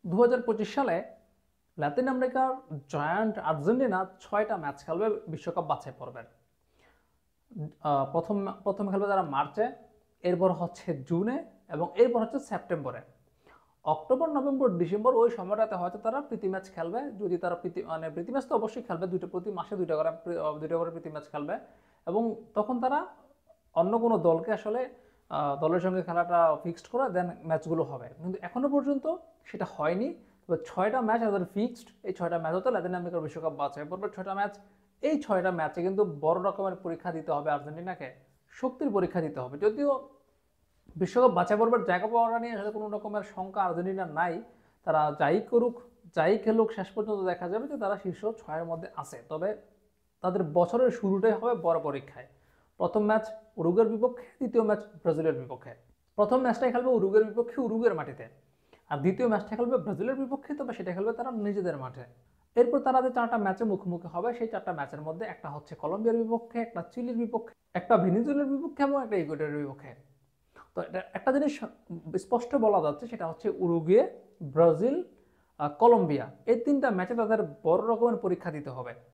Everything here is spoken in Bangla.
2025 সালে লাতিন আমেরিকার জায়ান্ট আর্জেন্টিনা 6টা ম্যাচ খেলবে বিশ্বকাপ বাছাই পর্বের। প্রথম প্রথম খেলবে তারা মার্চে, এরপর হচ্ছে জুনে এবং এরপর হচ্ছে সেপ্টেম্বরে। অক্টোবর, নভেম্বর, ডিসেম্বর ওই সময়টাতে হয়তো তারা প্রীতি ম্যাচ খেলবে। যদি তারা প্রীতি ম্যাচ তো অবশ্যই খেলবে, প্রতি মাসে দুইটা করে প্রীতি ম্যাচ খেলবে। এবং তখন তারা অন্য কোনো দলকে আসলে দলের সঙ্গে খেলাটা ফিক্সড করে দেন ম্যাচগুলো হবে। কিন্তু এখনো পর্যন্ত সেটা হয়নি। তবে 6টা ম্যাচ তাদের ফিক্সড। এই 6টা ম্যাচ হতো লাতিন আমেরিকার বিশ্বকাপ বাছাই পর্বের 6টা ম্যাচ। এই 6টা ম্যাচে কিন্তু বড় রকমের পরীক্ষা দিতে হবে আর্জেন্টিনাকে, শক্তির পরীক্ষা দিতে হবে। যদিও বিশ্বকাপ বাছাই পর্বের জায়গা পাওয়াটা নিয়ে আসলে কোনো রকমের শঙ্কা আর্জেন্টিনার নাই। তারা যাই করুক, যাই খেলুক, শেষ পর্যন্ত দেখা যাবে যে তারা শীর্ষ 6-এর মধ্যে আছে। তবে তাদের বছরের শুরুটাই হবে বড় পরীক্ষায়। প্রথম ম্যাচ উরুগুয়ের বিপক্ষে, দ্বিতীয় ম্যাচ ব্রাজিলের বিপক্ষে। প্রথম ম্যাচটাই খেলবে উরুগুয়ের বিপক্ষে উরুগুয়ের মাটিতে, আর দ্বিতীয় ম্যাচটা খেলবে ব্রাজিলের বিপক্ষে, তবে সেটা খেলবে তারা নিজেদের মাঠে। এরপর তারা যে 4টা ম্যাচে মুখোমুখি হবে, সেই 4টা ম্যাচের মধ্যে একটা হচ্ছে কলম্বিয়ার বিপক্ষে, একটা চিলির বিপক্ষে, একটা ভেনিজুয়েলার বিপক্ষে এবং একটা ইকুয়েডরের বিপক্ষে। তো এটা একটা জিনিস স্পষ্ট বলা যাচ্ছে, সেটা হচ্ছে উরুগুয়ে, ব্রাজিল, কলম্বিয়া, এই 3টা ম্যাচে তাদের বড় রকমের পরীক্ষা দিতে হবে।